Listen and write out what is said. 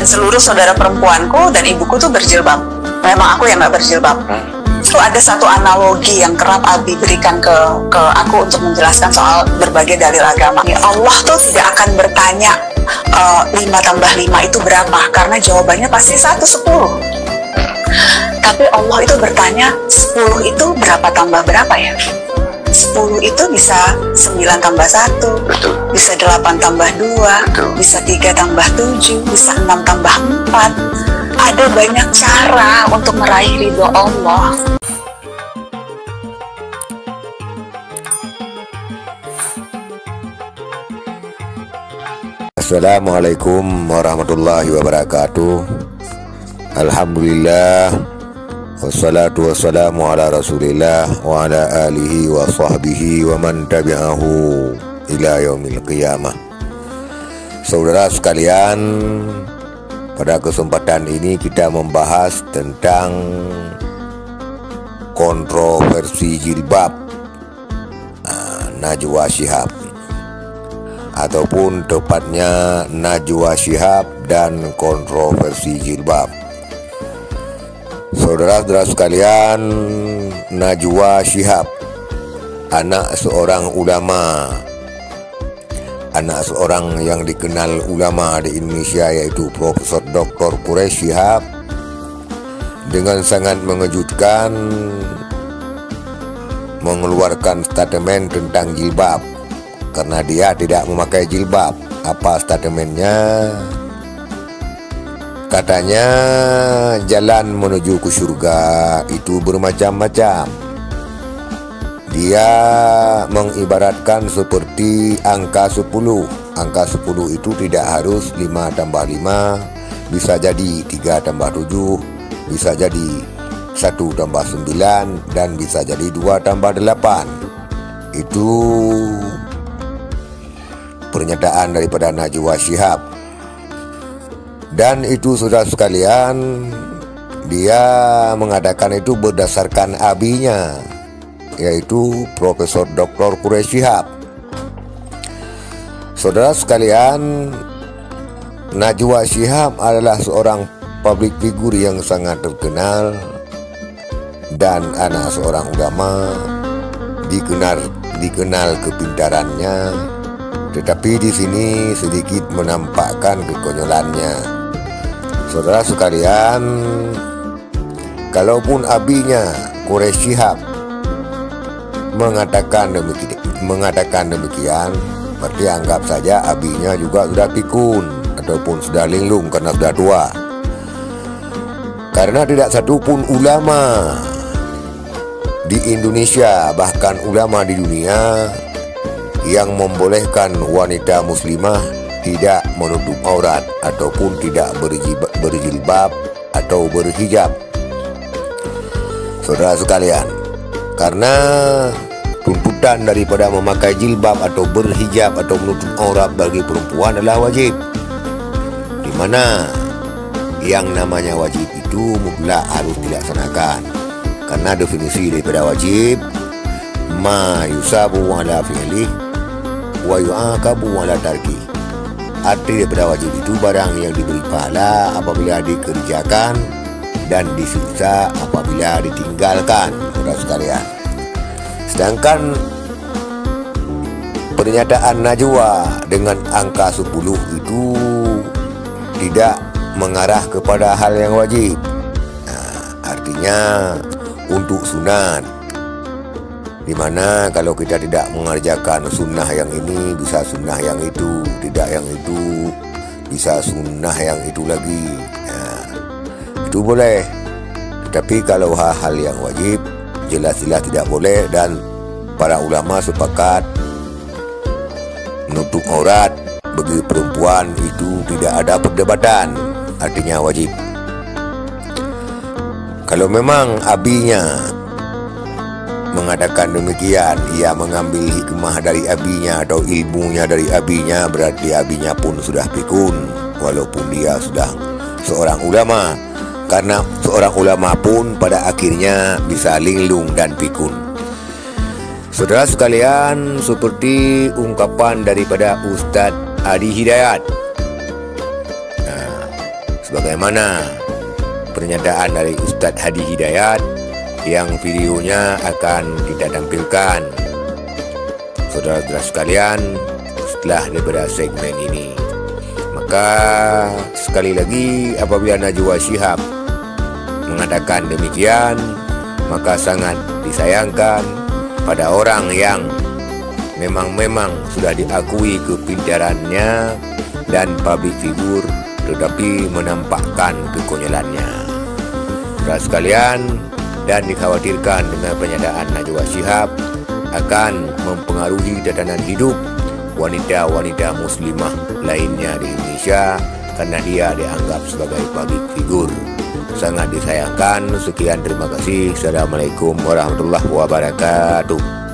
seluruh saudara perempuanku dan ibuku tuh berjilbab. Memang aku yang nggak berjilbab. Itu ada satu analogi yang kerap Abi berikan ke aku untuk menjelaskan soal berbagai dalil agama. Allah tuh tidak akan bertanya 5 tambah 5 itu berapa, karena jawabannya pasti 1, 10. Tapi Allah itu bertanya 10 itu berapa tambah berapa ya? 10 itu bisa 9 tambah 1, betul. Bisa 8 tambah 2, betul. Bisa 3 tambah 7, bisa 6 tambah 4. Ada banyak cara untuk meraih ridho Allah. Assalamualaikum warahmatullahi wabarakatuh. Alhamdulillah, wassalatu wassalamu ala rasulillah wa ala alihi wa sahbihi wa man tabi'ahu ila yaumil qiyamah. Saudara sekalian, pada kesempatan ini kita membahas tentang kontroversi jilbab Najwa Shihab, ataupun tepatnya Najwa Shihab dan kontroversi jilbab. Saudara-saudara sekalian, Najwa Shihab, anak seorang ulama, anak seorang yang dikenal ulama di Indonesia, yaitu Profesor Dr. Quraish Shihab, dengan sangat mengejutkan mengeluarkan statement tentang jilbab karena dia tidak memakai jilbab. Apa statementnya? Katanya jalan menuju ke surga itu bermacam-macam. Dia mengibaratkan seperti angka 10. Angka 10 itu tidak harus 5 tambah 5, bisa jadi 3 tambah 7, bisa jadi 1 tambah 9, dan bisa jadi 2 tambah 8. Itu pernyataan daripada Najwa Shihab. Dan itu saudara sekalian, dia mengatakan itu berdasarkan abinya, yaitu Profesor Dr. Quraish Shihab. Saudara sekalian, Najwa Shihab adalah seorang public figure yang sangat terkenal dan anak seorang ulama, dikenal kepintarannya. Tetapi di sini sedikit menampakkan kekonyolannya. Saudara sekalian, kalaupun abinya Quraish Shihab mengatakan demikian, berarti anggap saja abinya juga sudah pikun ataupun sudah linglung karena sudah tua. Karena tidak satupun ulama di Indonesia, bahkan ulama di dunia, yang membolehkan wanita muslimah tidak menutup aurat ataupun tidak berjilbab atau berhijab. Saudara sekalian, karena tuntutan daripada memakai jilbab atau berhijab atau menutup aurat bagi perempuan adalah wajib, di mana yang namanya wajib itu mutlak harus dilaksanakan. Karena definisi daripada wajib, ma yusabu ala fi'lih wa yu'aqabu ala tarki. Arti daripada wajib itu barang yang diberi pahala apabila dikerjakan dan disiksa apabila ditinggalkan, saudara sekalian. Sedangkan pernyataan Najwa dengan angka 10 itu tidak mengarah kepada hal yang wajib. Artinya untuk sunat, dimana kalau kita tidak mengerjakan sunnah yang ini, bisa sunnah yang itu, tidak yang itu, bisa sunnah yang itu lagi. Itu boleh. Tetapi kalau hal-hal yang wajib, jelas-jelas tidak boleh. Dan para ulama sepakat menutup aurat bagi perempuan itu tidak ada perdebatan, artinya wajib. Kalau memang abinya mengatakan demikian, ia mengambil hikmah dari abinya atau ilmunya dari abinya, berarti abinya pun sudah pikun, walaupun dia sudah seorang ulama. Karena seorang ulama pun pada akhirnya bisa linglung dan pikun. Saudara sekalian, seperti ungkapan daripada Ustadz Adi Hidayat, sebagaimana pernyataan dari Ustadz Hadi Hidayat yang videonya akan kita tampilkan. Saudara-saudara sekalian, setelah daripada segmen ini, maka sekali lagi apabila Najwa Shihab mengatakan demikian, maka sangat disayangkan pada orang yang memang sudah diakui kepintarannya dan public figure, tetapi menampakkan kekonyolannya. Saudara sekalian, dan dikhawatirkan dengan pernyataan Najwa Shihab akan mempengaruhi tatanan hidup wanita-wanita muslimah lainnya di Indonesia karena dia dianggap sebagai public figure. Sangat disayangkan. Sekian, terima kasih. Assalamualaikum warahmatullahi wabarakatuh.